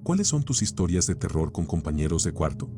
¿Cuáles son tus historias de terror con compañeros de cuarto?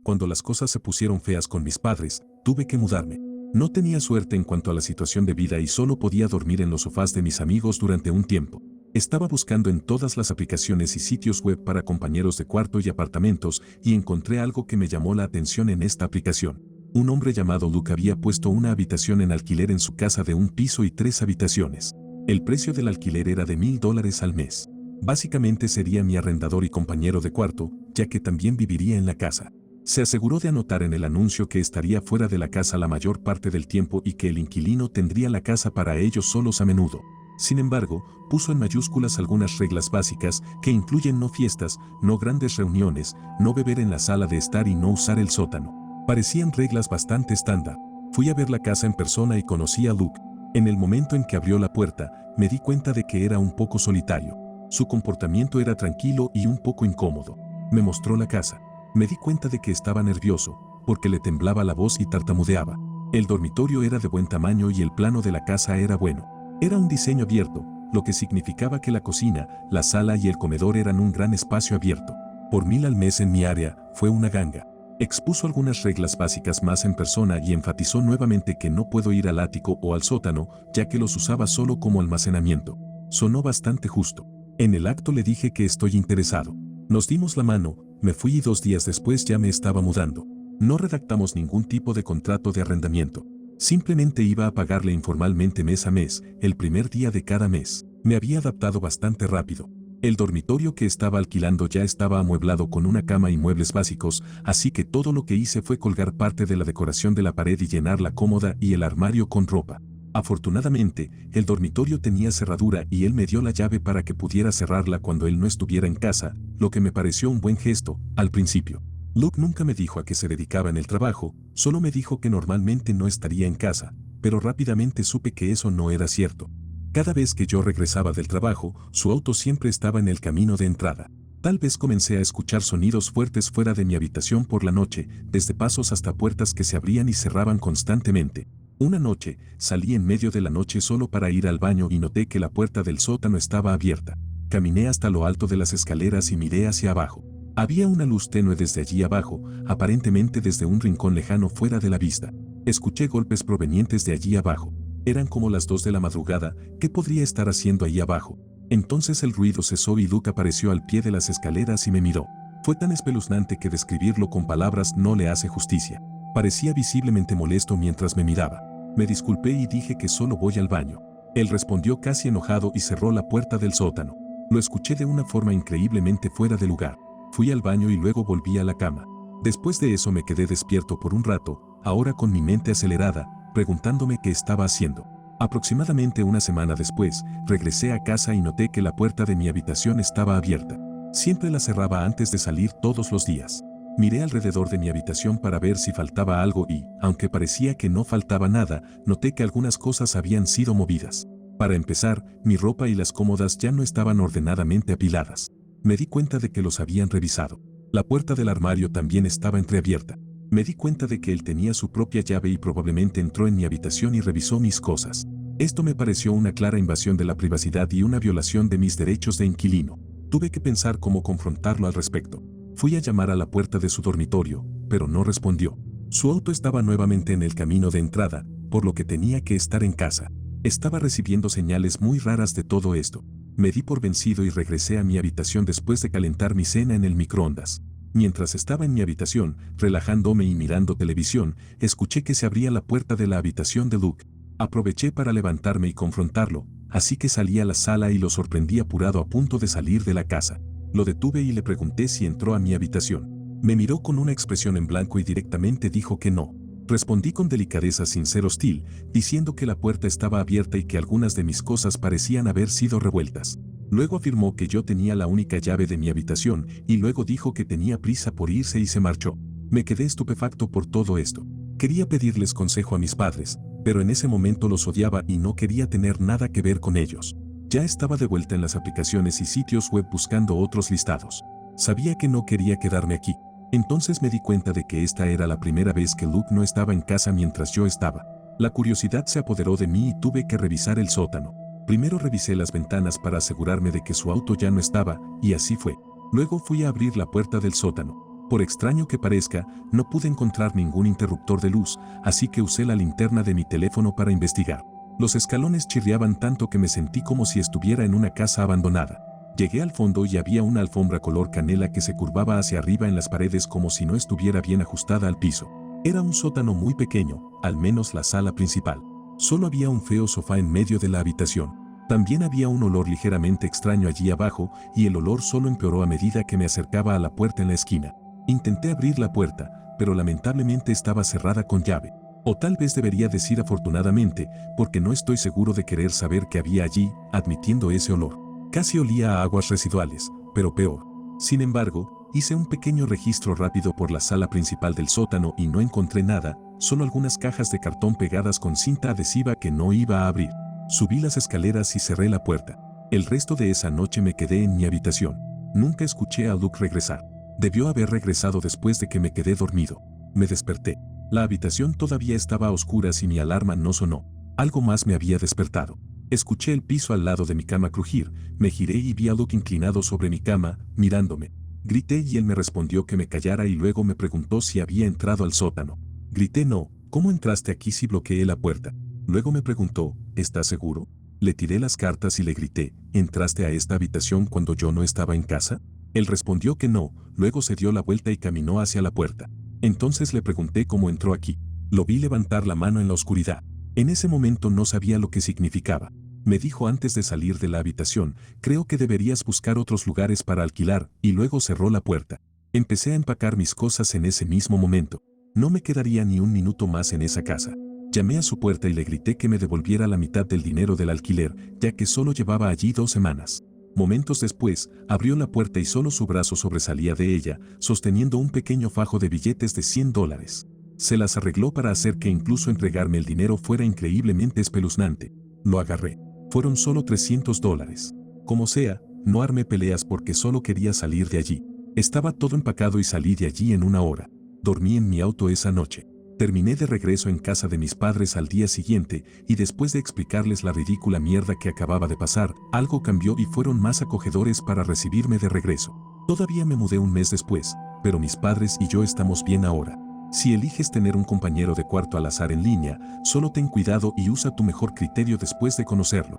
Cuando las cosas se pusieron feas con mis padres, tuve que mudarme. No tenía suerte en cuanto a la situación de vida y solo podía dormir en los sofás de mis amigos durante un tiempo. Estaba buscando en todas las aplicaciones y sitios web para compañeros de cuarto y apartamentos y encontré algo que me llamó la atención en esta aplicación. Un hombre llamado Luke había puesto una habitación en alquiler en su casa de 1 piso y 3 habitaciones. El precio del alquiler era de $1000 al mes. Básicamente sería mi arrendador y compañero de cuarto, ya que también viviría en la casa. Se aseguró de anotar en el anuncio que estaría fuera de la casa la mayor parte del tiempo y que el inquilino tendría la casa para ellos solos a menudo. Sin embargo, puso en mayúsculas algunas reglas básicas que incluyen no fiestas, no grandes reuniones, no beber en la sala de estar y no usar el sótano. Parecían reglas bastante estándar. Fui a ver la casa en persona y conocí a Luke. En el momento en que abrió la puerta, me di cuenta de que era un poco solitario. Su comportamiento era tranquilo y un poco incómodo. Me mostró la casa. Me di cuenta de que estaba nervioso, porque le temblaba la voz y tartamudeaba. El dormitorio era de buen tamaño y el plano de la casa era bueno. Era un diseño abierto, lo que significaba que la cocina, la sala y el comedor eran un gran espacio abierto. Por $1000 al mes en mi área, fue una ganga. Expuso algunas reglas básicas más en persona y enfatizó nuevamente que no puedo ir al ático o al sótano, ya que los usaba solo como almacenamiento. Sonó bastante justo. En el acto le dije que estoy interesado. Nos dimos la mano, me fui y 2 días después ya me estaba mudando. No redactamos ningún tipo de contrato de arrendamiento. Simplemente iba a pagarle informalmente mes a mes, el primer día de cada mes. Me había adaptado bastante rápido. El dormitorio que estaba alquilando ya estaba amueblado con una cama y muebles básicos, así que todo lo que hice fue colgar parte de la decoración de la pared y llenar la cómoda y el armario con ropa. Afortunadamente, el dormitorio tenía cerradura y él me dio la llave para que pudiera cerrarla cuando él no estuviera en casa, lo que me pareció un buen gesto, al principio. Luke nunca me dijo a qué se dedicaba en el trabajo, solo me dijo que normalmente no estaría en casa, pero rápidamente supe que eso no era cierto. Cada vez que yo regresaba del trabajo, su auto siempre estaba en el camino de entrada. Tal vez comencé a escuchar sonidos fuertes fuera de mi habitación por la noche, desde pasos hasta puertas que se abrían y cerraban constantemente. Una noche, salí en medio de la noche solo para ir al baño y noté que la puerta del sótano estaba abierta. Caminé hasta lo alto de las escaleras y miré hacia abajo. Había una luz tenue desde allí abajo, aparentemente desde un rincón lejano fuera de la vista. Escuché golpes provenientes de allí abajo. Eran como las 2 de la madrugada, ¿qué podría estar haciendo ahí abajo? Entonces el ruido cesó y Luke apareció al pie de las escaleras y me miró. Fue tan espeluznante que describirlo con palabras no le hace justicia. Parecía visiblemente molesto mientras me miraba. Me disculpé y dije que solo voy al baño. Él respondió casi enojado y cerró la puerta del sótano. Lo escuché de una forma increíblemente fuera de lugar. Fui al baño y luego volví a la cama. Después de eso me quedé despierto por un rato, ahora con mi mente acelerada, preguntándome qué estaba haciendo. Aproximadamente una semana después, regresé a casa y noté que la puerta de mi habitación estaba abierta. Siempre la cerraba antes de salir todos los días. Miré alrededor de mi habitación para ver si faltaba algo y, aunque parecía que no faltaba nada, noté que algunas cosas habían sido movidas. Para empezar, mi ropa y las cómodas ya no estaban ordenadamente apiladas. Me di cuenta de que los habían revisado. La puerta del armario también estaba entreabierta. Me di cuenta de que él tenía su propia llave y probablemente entró en mi habitación y revisó mis cosas. Esto me pareció una clara invasión de la privacidad y una violación de mis derechos de inquilino. Tuve que pensar cómo confrontarlo al respecto. Fui a llamar a la puerta de su dormitorio, pero no respondió. Su auto estaba nuevamente en el camino de entrada, por lo que tenía que estar en casa. Estaba recibiendo señales muy raras de todo esto. Me di por vencido y regresé a mi habitación después de calentar mi cena en el microondas. Mientras estaba en mi habitación, relajándome y mirando televisión, escuché que se abría la puerta de la habitación de Luke. Aproveché para levantarme y confrontarlo, así que salí a la sala y lo sorprendí apurado a punto de salir de la casa. Lo detuve y le pregunté si entró a mi habitación. Me miró con una expresión en blanco y directamente dijo que no. Respondí con delicadeza sin ser hostil, diciendo que la puerta estaba abierta y que algunas de mis cosas parecían haber sido revueltas. Luego afirmó que yo tenía la única llave de mi habitación y luego dijo que tenía prisa por irse y se marchó. Me quedé estupefacto por todo esto. Quería pedirles consejo a mis padres, pero en ese momento los odiaba y no quería tener nada que ver con ellos. Ya estaba de vuelta en las aplicaciones y sitios web buscando otros listados. Sabía que no quería quedarme aquí. Entonces me di cuenta de que esta era la primera vez que Luke no estaba en casa mientras yo estaba. La curiosidad se apoderó de mí y tuve que revisar el sótano. Primero revisé las ventanas para asegurarme de que su auto ya no estaba, y así fue. Luego fui a abrir la puerta del sótano. Por extraño que parezca, no pude encontrar ningún interruptor de luz, así que usé la linterna de mi teléfono para investigar. Los escalones chirriaban tanto que me sentí como si estuviera en una casa abandonada. Llegué al fondo y había una alfombra color canela que se curvaba hacia arriba en las paredes como si no estuviera bien ajustada al piso. Era un sótano muy pequeño, al menos la sala principal. Solo había un feo sofá en medio de la habitación. También había un olor ligeramente extraño allí abajo y el olor solo empeoró a medida que me acercaba a la puerta en la esquina. Intenté abrir la puerta, pero lamentablemente estaba cerrada con llave. O tal vez debería decir afortunadamente, porque no estoy seguro de querer saber qué había allí, admitiendo ese olor. Casi olía a aguas residuales, pero peor. Sin embargo, hice un pequeño registro rápido por la sala principal del sótano y no encontré nada, solo algunas cajas de cartón pegadas con cinta adhesiva que no iba a abrir. Subí las escaleras y cerré la puerta. El resto de esa noche me quedé en mi habitación. Nunca escuché a Luke regresar. Debió haber regresado después de que me quedé dormido. Me desperté. La habitación todavía estaba a oscuras y mi alarma no sonó. Algo más me había despertado. Escuché el piso al lado de mi cama crujir, me giré y vi a Luke inclinado sobre mi cama, mirándome. Grité y él me respondió que me callara y luego me preguntó si había entrado al sótano. Grité no, ¿cómo entraste aquí si bloqueé la puerta? Luego me preguntó, ¿estás seguro? Le tiré las cartas y le grité, ¿entraste a esta habitación cuando yo no estaba en casa? Él respondió que no, luego se dio la vuelta y caminó hacia la puerta. Entonces le pregunté cómo entró aquí. Lo vi levantar la mano en la oscuridad. En ese momento no sabía lo que significaba. Me dijo antes de salir de la habitación, creo que deberías buscar otros lugares para alquilar, y luego cerró la puerta. Empecé a empacar mis cosas en ese mismo momento. No me quedaría ni un minuto más en esa casa. Llamé a su puerta y le grité que me devolviera la mitad del dinero del alquiler, ya que solo llevaba allí 2 semanas. Momentos después, abrió la puerta y solo su brazo sobresalía de ella, sosteniendo un pequeño fajo de billetes de $100. Se las arregló para hacer que incluso entregarme el dinero fuera increíblemente espeluznante. Lo agarré. Fueron solo $300. Como sea, no armé peleas porque solo quería salir de allí. Estaba todo empacado y salí de allí en 1 hora. Dormí en mi auto esa noche. Terminé de regreso en casa de mis padres al día siguiente y después de explicarles la ridícula mierda que acababa de pasar, algo cambió y fueron más acogedores para recibirme de regreso. Todavía me mudé un mes después, pero mis padres y yo estamos bien ahora. Si eliges tener un compañero de cuarto al azar en línea, solo ten cuidado y usa tu mejor criterio después de conocerlo.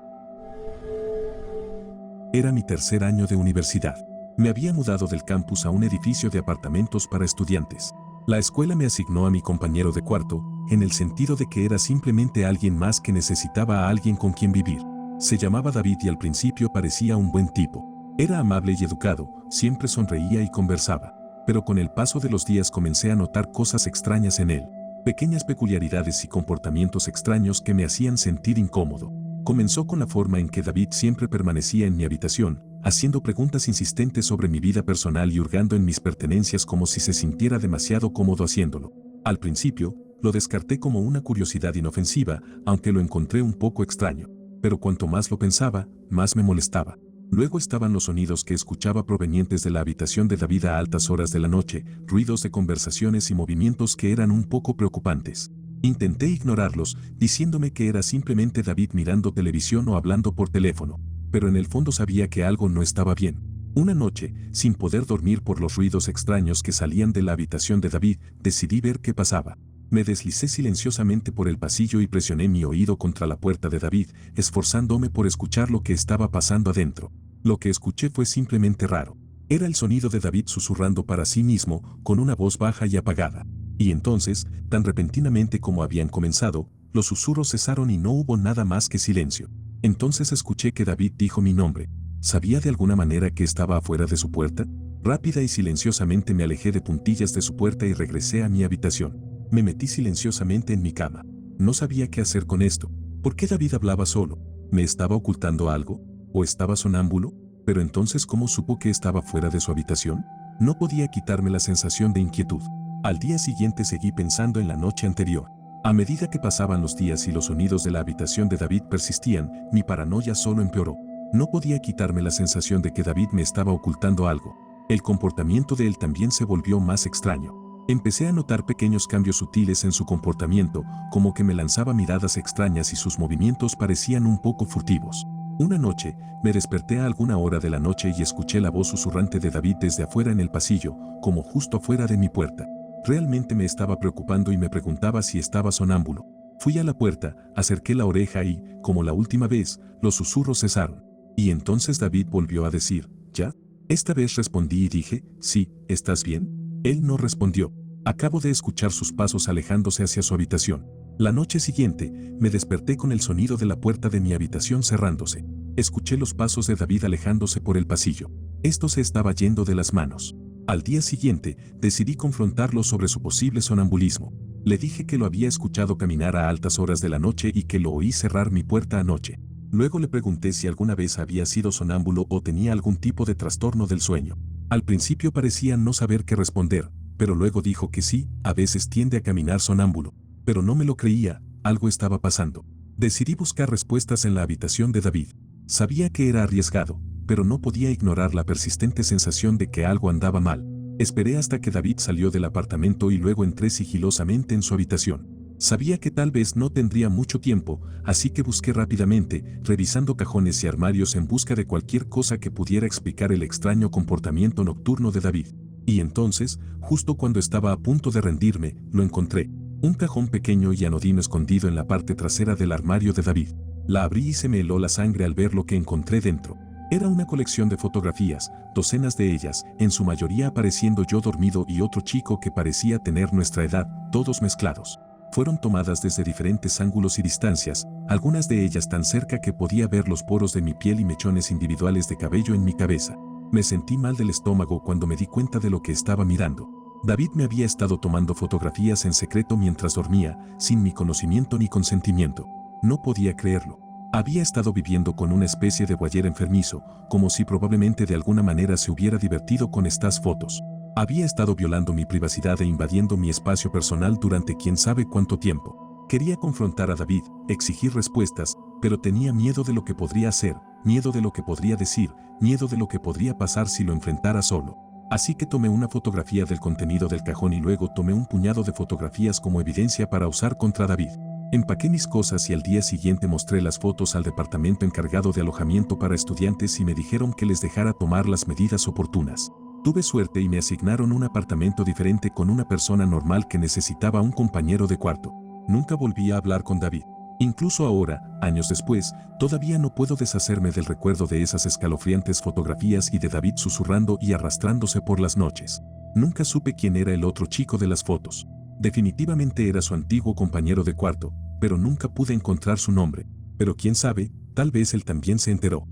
Era mi 3er año de universidad. Me había mudado del campus a un edificio de apartamentos para estudiantes. La escuela me asignó a mi compañero de cuarto, en el sentido de que era simplemente alguien más que necesitaba a alguien con quien vivir. Se llamaba David y al principio parecía un buen tipo. Era amable y educado, siempre sonreía y conversaba. Pero con el paso de los días comencé a notar cosas extrañas en él. Pequeñas peculiaridades y comportamientos extraños que me hacían sentir incómodo. Comenzó con la forma en que David siempre permanecía en mi habitación, haciendo preguntas insistentes sobre mi vida personal y hurgando en mis pertenencias como si se sintiera demasiado cómodo haciéndolo. Al principio, lo descarté como una curiosidad inofensiva, aunque lo encontré un poco extraño. Pero cuanto más lo pensaba, más me molestaba. Luego estaban los sonidos que escuchaba provenientes de la habitación de David a altas horas de la noche, ruidos de conversaciones y movimientos que eran un poco preocupantes. Intenté ignorarlos, diciéndome que era simplemente David mirando televisión o hablando por teléfono, pero en el fondo sabía que algo no estaba bien. Una noche, sin poder dormir por los ruidos extraños que salían de la habitación de David, decidí ver qué pasaba. Me deslicé silenciosamente por el pasillo y presioné mi oído contra la puerta de David, esforzándome por escuchar lo que estaba pasando adentro. Lo que escuché fue simplemente raro. Era el sonido de David susurrando para sí mismo, con una voz baja y apagada. Y entonces, tan repentinamente como habían comenzado, los susurros cesaron y no hubo nada más que silencio. Entonces escuché que David dijo mi nombre. ¿Sabía de alguna manera que estaba afuera de su puerta? Rápida y silenciosamente me alejé de puntillas de su puerta y regresé a mi habitación. Me metí silenciosamente en mi cama. No sabía qué hacer con esto. ¿Por qué David hablaba solo? ¿Me estaba ocultando algo? ¿O estaba sonámbulo? Pero entonces, ¿cómo supo que estaba fuera de su habitación? No podía quitarme la sensación de inquietud. Al día siguiente seguí pensando en la noche anterior. A medida que pasaban los días y los sonidos de la habitación de David persistían, mi paranoia solo empeoró. No podía quitarme la sensación de que David me estaba ocultando algo. El comportamiento de él también se volvió más extraño. Empecé a notar pequeños cambios sutiles en su comportamiento, como que me lanzaba miradas extrañas y sus movimientos parecían un poco furtivos. Una noche, me desperté a alguna hora de la noche y escuché la voz susurrante de David desde afuera en el pasillo, como justo afuera de mi puerta. Realmente me estaba preocupando y me preguntaba si estaba sonámbulo. Fui a la puerta, acerqué la oreja y, como la última vez, los susurros cesaron. Y entonces David volvió a decir, ¿ya? Esta vez respondí y dije, sí, ¿estás bien? Él no respondió. Acabo de escuchar sus pasos alejándose hacia su habitación. La noche siguiente, me desperté con el sonido de la puerta de mi habitación cerrándose. Escuché los pasos de David alejándose por el pasillo. Esto se estaba yendo de las manos. Al día siguiente, decidí confrontarlo sobre su posible sonambulismo. Le dije que lo había escuchado caminar a altas horas de la noche y que lo oí cerrar mi puerta anoche. Luego le pregunté si alguna vez había sido sonámbulo o tenía algún tipo de trastorno del sueño. Al principio parecía no saber qué responder, pero luego dijo que sí, a veces tiende a caminar sonámbulo. Pero no me lo creía, algo estaba pasando. Decidí buscar respuestas en la habitación de David. Sabía que era arriesgado, pero no podía ignorar la persistente sensación de que algo andaba mal. Esperé hasta que David salió del apartamento y luego entré sigilosamente en su habitación. Sabía que tal vez no tendría mucho tiempo, así que busqué rápidamente, revisando cajones y armarios en busca de cualquier cosa que pudiera explicar el extraño comportamiento nocturno de David. Y entonces, justo cuando estaba a punto de rendirme, lo encontré. Un cajón pequeño y anodino escondido en la parte trasera del armario de David. La abrí y se me heló la sangre al ver lo que encontré dentro. Era una colección de fotografías, docenas de ellas, en su mayoría apareciendo yo dormido y otro chico que parecía tener nuestra edad, todos mezclados. Fueron tomadas desde diferentes ángulos y distancias, algunas de ellas tan cerca que podía ver los poros de mi piel y mechones individuales de cabello en mi cabeza. Me sentí mal del estómago cuando me di cuenta de lo que estaba mirando. David me había estado tomando fotografías en secreto mientras dormía, sin mi conocimiento ni consentimiento. No podía creerlo. Había estado viviendo con una especie de voyeur enfermizo, como si probablemente de alguna manera se hubiera divertido con estas fotos. Había estado violando mi privacidad e invadiendo mi espacio personal durante quién sabe cuánto tiempo. Quería confrontar a David, exigir respuestas, pero tenía miedo de lo que podría hacer, miedo de lo que podría decir, miedo de lo que podría pasar si lo enfrentara solo. Así que tomé una fotografía del contenido del cajón y luego tomé un puñado de fotografías como evidencia para usar contra David. Empaqué mis cosas y al día siguiente mostré las fotos al departamento encargado de alojamiento para estudiantes y me dijeron que les dejara tomar las medidas oportunas. Tuve suerte y me asignaron un apartamento diferente con una persona normal que necesitaba un compañero de cuarto. Nunca volví a hablar con David. Incluso ahora, años después, todavía no puedo deshacerme del recuerdo de esas escalofriantes fotografías y de David susurrando y arrastrándose por las noches. Nunca supe quién era el otro chico de las fotos. Definitivamente era su antiguo compañero de cuarto, pero nunca pude encontrar su nombre. Pero quién sabe, tal vez él también se enteró.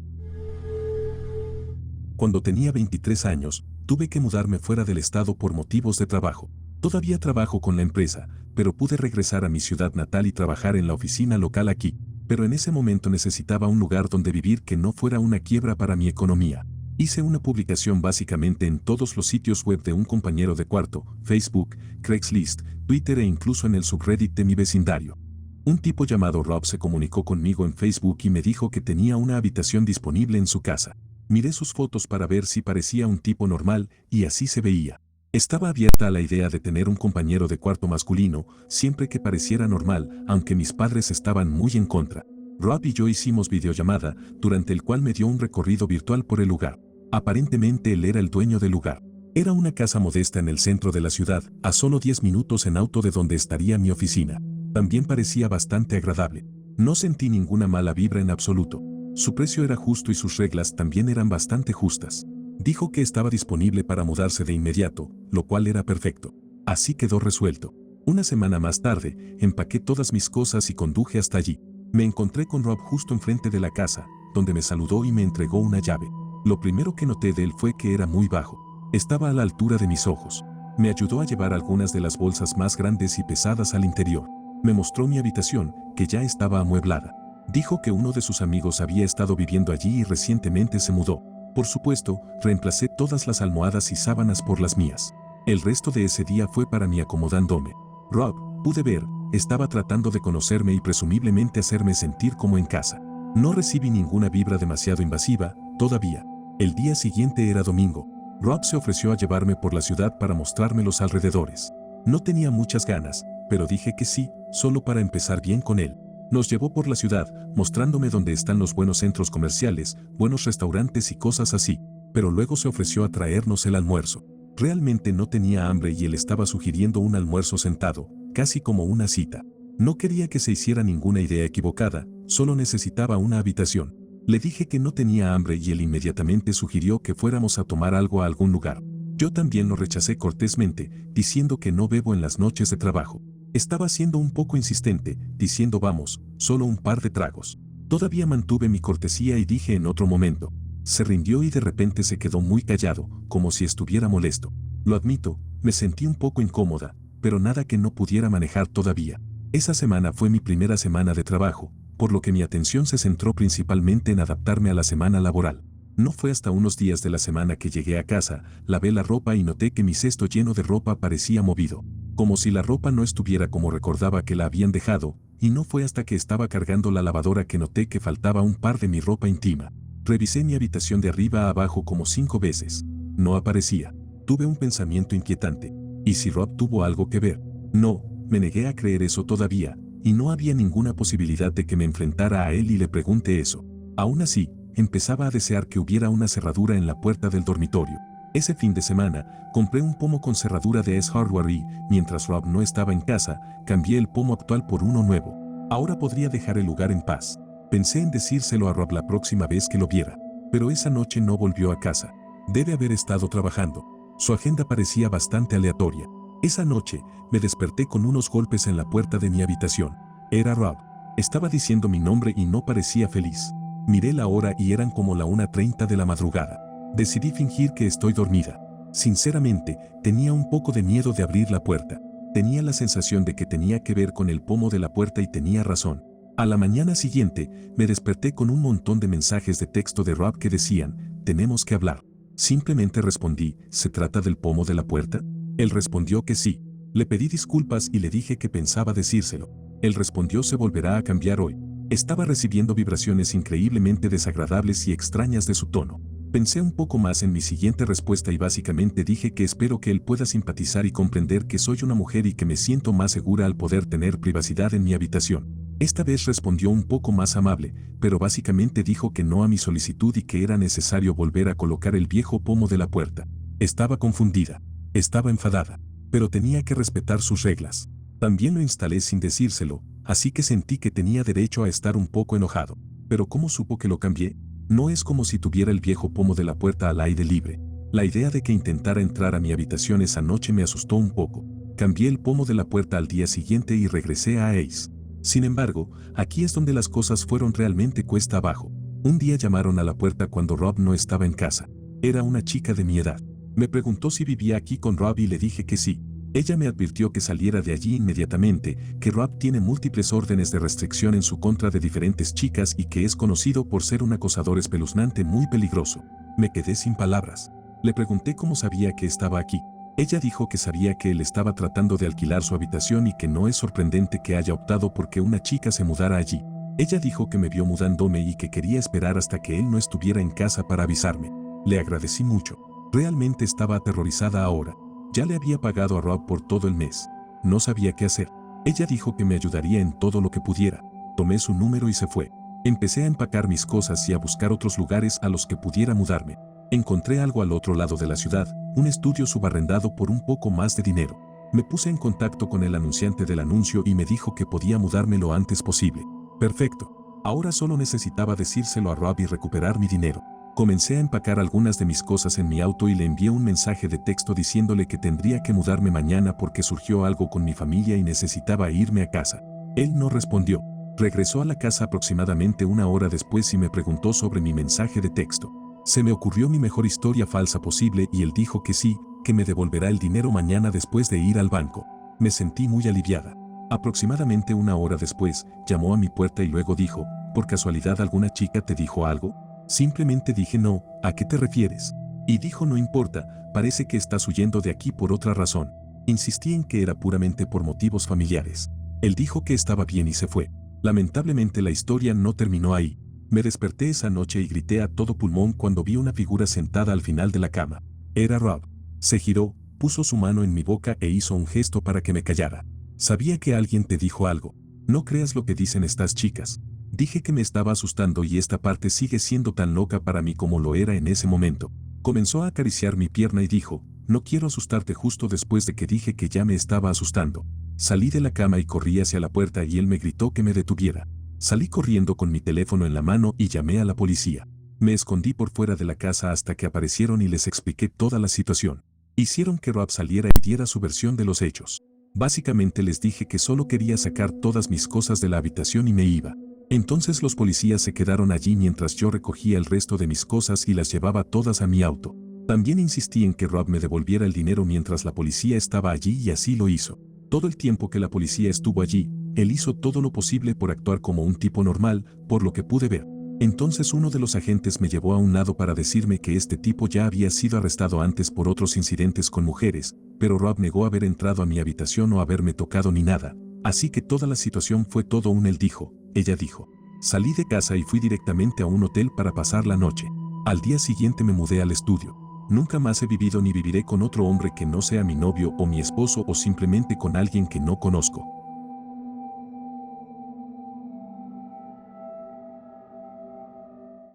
Cuando tenía 23 años, tuve que mudarme fuera del estado por motivos de trabajo. Todavía trabajo con la empresa, pero pude regresar a mi ciudad natal y trabajar en la oficina local aquí. Pero en ese momento necesitaba un lugar donde vivir que no fuera una quiebra para mi economía. Hice una publicación básicamente en todos los sitios web de un compañero de cuarto, Facebook, Craigslist, Twitter e incluso en el subreddit de mi vecindario. Un tipo llamado Rob se comunicó conmigo en Facebook y me dijo que tenía una habitación disponible en su casa. Miré sus fotos para ver si parecía un tipo normal, y así se veía. Estaba abierta a la idea de tener un compañero de cuarto masculino, siempre que pareciera normal, aunque mis padres estaban muy en contra. Rob y yo hicimos videollamada, durante el cual me dio un recorrido virtual por el lugar. Aparentemente él era el dueño del lugar. Era una casa modesta en el centro de la ciudad, a solo 10 minutos en auto de donde estaría mi oficina. También parecía bastante agradable. No sentí ninguna mala vibra en absoluto. Su precio era justo y sus reglas también eran bastante justas. Dijo que estaba disponible para mudarse de inmediato, lo cual era perfecto. Así quedó resuelto. Una semana más tarde, empaqué todas mis cosas y conduje hasta allí. Me encontré con Rob justo enfrente de la casa, donde me saludó y me entregó una llave. Lo primero que noté de él fue que era muy bajo. Estaba a la altura de mis ojos. Me ayudó a llevar algunas de las bolsas más grandes y pesadas al interior. Me mostró mi habitación, que ya estaba amueblada. Dijo que uno de sus amigos había estado viviendo allí y recientemente se mudó. Por supuesto, reemplacé todas las almohadas y sábanas por las mías. El resto de ese día fue para mí acomodándome. Rob, pude ver, estaba tratando de conocerme y presumiblemente hacerme sentir como en casa. No recibí ninguna vibra demasiado invasiva, todavía. El día siguiente era domingo. Rob se ofreció a llevarme por la ciudad para mostrarme los alrededores. No tenía muchas ganas, pero dije que sí, solo para empezar bien con él. Nos llevó por la ciudad, mostrándome dónde están los buenos centros comerciales, buenos restaurantes y cosas así, pero luego se ofreció a traernos el almuerzo. Realmente no tenía hambre y él estaba sugiriendo un almuerzo sentado, casi como una cita. No quería que se hiciera ninguna idea equivocada, solo necesitaba una habitación. Le dije que no tenía hambre y él inmediatamente sugirió que fuéramos a tomar algo a algún lugar. Yo también lo rechacé cortésmente, diciendo que no bebo en las noches de trabajo. Estaba siendo un poco insistente, diciendo vamos, solo un par de tragos. Todavía mantuve mi cortesía y dije en otro momento. Se rindió y de repente se quedó muy callado, como si estuviera molesto. Lo admito, me sentí un poco incómoda, pero nada que no pudiera manejar todavía. Esa semana fue mi primera semana de trabajo, por lo que mi atención se centró principalmente en adaptarme a la semana laboral. No fue hasta unos días de la semana que llegué a casa, lavé la ropa y noté que mi cesto lleno de ropa parecía movido, como si la ropa no estuviera como recordaba que la habían dejado, y no fue hasta que estaba cargando la lavadora que noté que faltaba un par de mi ropa íntima. Revisé mi habitación de arriba a abajo como 5 veces. No aparecía. Tuve un pensamiento inquietante. ¿Y si Rob tuvo algo que ver? No, me negué a creer eso todavía, y no había ninguna posibilidad de que me enfrentara a él y le pregunte eso. Aún así, empezaba a desear que hubiera una cerradura en la puerta del dormitorio. Ese fin de semana, compré un pomo con cerradura de Ace Hardware y, mientras Rob no estaba en casa, cambié el pomo actual por uno nuevo. Ahora podría dejar el lugar en paz. Pensé en decírselo a Rob la próxima vez que lo viera, pero esa noche no volvió a casa. Debe haber estado trabajando. Su agenda parecía bastante aleatoria. Esa noche, me desperté con unos golpes en la puerta de mi habitación. Era Rob. Estaba diciendo mi nombre y no parecía feliz. Miré la hora y eran como la 1:30 de la madrugada. Decidí fingir que estoy dormida. Sinceramente, tenía un poco de miedo de abrir la puerta. Tenía la sensación de que tenía que ver con el pomo de la puerta y tenía razón. A la mañana siguiente, me desperté con un montón de mensajes de texto de Rob que decían, tenemos que hablar. Simplemente respondí, ¿se trata del pomo de la puerta? Él respondió que sí. Le pedí disculpas y le dije que pensaba decírselo. Él respondió se volverá a cambiar hoy. Estaba recibiendo vibraciones increíblemente desagradables y extrañas de su tono. Pensé un poco más en mi siguiente respuesta y básicamente dije que espero que él pueda simpatizar y comprender que soy una mujer y que me siento más segura al poder tener privacidad en mi habitación. Esta vez respondió un poco más amable, pero básicamente dijo que no a mi solicitud y que era necesario volver a colocar el viejo pomo de la puerta. Estaba confundida. Estaba enfadada, pero tenía que respetar sus reglas. También lo instalé sin decírselo, así que sentí que tenía derecho a estar un poco enojado. Pero ¿cómo supo que lo cambié? No es como si tuviera el viejo pomo de la puerta al aire libre. La idea de que intentara entrar a mi habitación esa noche me asustó un poco. Cambié el pomo de la puerta al día siguiente y regresé a Ace. Sin embargo, aquí es donde las cosas fueron realmente cuesta abajo. Un día llamaron a la puerta cuando Rob no estaba en casa. Era una chica de mi edad. Me preguntó si vivía aquí con Rob y le dije que sí. Ella me advirtió que saliera de allí inmediatamente, que Rob tiene múltiples órdenes de restricción en su contra de diferentes chicas y que es conocido por ser un acosador espeluznante muy peligroso. Me quedé sin palabras. Le pregunté cómo sabía que estaba aquí. Ella dijo que sabía que él estaba tratando de alquilar su habitación y que no es sorprendente que haya optado porque una chica se mudara allí. Ella dijo que me vio mudándome y que quería esperar hasta que él no estuviera en casa para avisarme. Le agradecí mucho. Realmente estaba aterrorizada ahora. Ya le había pagado a Rob por todo el mes. No sabía qué hacer. Ella dijo que me ayudaría en todo lo que pudiera. Tomé su número y se fue. Empecé a empacar mis cosas y a buscar otros lugares a los que pudiera mudarme. Encontré algo al otro lado de la ciudad, un estudio subarrendado por un poco más de dinero. Me puse en contacto con el anunciante del anuncio y me dijo que podía mudarme lo antes posible. Perfecto. Ahora solo necesitaba decírselo a Rob y recuperar mi dinero. Comencé a empacar algunas de mis cosas en mi auto y le envié un mensaje de texto diciéndole que tendría que mudarme mañana porque surgió algo con mi familia y necesitaba irme a casa. Él no respondió. Regresó a la casa aproximadamente una hora después y me preguntó sobre mi mensaje de texto. Se me ocurrió mi mejor historia falsa posible y él dijo que sí, que me devolverá el dinero mañana después de ir al banco. Me sentí muy aliviada. Aproximadamente una hora después, llamó a mi puerta y luego dijo, ¿por casualidad alguna chica te dijo algo? Simplemente dije no, ¿a qué te refieres? Y dijo no importa, parece que estás huyendo de aquí por otra razón. Insistí en que era puramente por motivos familiares. Él dijo que estaba bien y se fue. Lamentablemente la historia no terminó ahí. Me desperté esa noche y grité a todo pulmón cuando vi una figura sentada al final de la cama. Era Rob. Se giró, puso su mano en mi boca e hizo un gesto para que me callara. Sabía que alguien te dijo algo. No creas lo que dicen estas chicas. Dije que me estaba asustando y esta parte sigue siendo tan loca para mí como lo era en ese momento. Comenzó a acariciar mi pierna y dijo, no quiero asustarte justo después de que dije que ya me estaba asustando. Salí de la cama y corrí hacia la puerta y él me gritó que me detuviera. Salí corriendo con mi teléfono en la mano y llamé a la policía. Me escondí por fuera de la casa hasta que aparecieron y les expliqué toda la situación. Hicieron que Rob saliera y diera su versión de los hechos. Básicamente les dije que solo quería sacar todas mis cosas de la habitación y me iba. Entonces los policías se quedaron allí mientras yo recogía el resto de mis cosas y las llevaba todas a mi auto. También insistí en que Rob me devolviera el dinero mientras la policía estaba allí y así lo hizo. Todo el tiempo que la policía estuvo allí, él hizo todo lo posible por actuar como un tipo normal, por lo que pude ver. Entonces uno de los agentes me llevó a un lado para decirme que este tipo ya había sido arrestado antes por otros incidentes con mujeres, pero Rob negó haber entrado a mi habitación o haberme tocado ni nada. Así que toda la situación fue todo un él dijo, ella dijo. Salí de casa y fui directamente a un hotel para pasar la noche. Al día siguiente me mudé al estudio. Nunca más he vivido ni viviré con otro hombre que no sea mi novio o mi esposo o simplemente con alguien que no conozco.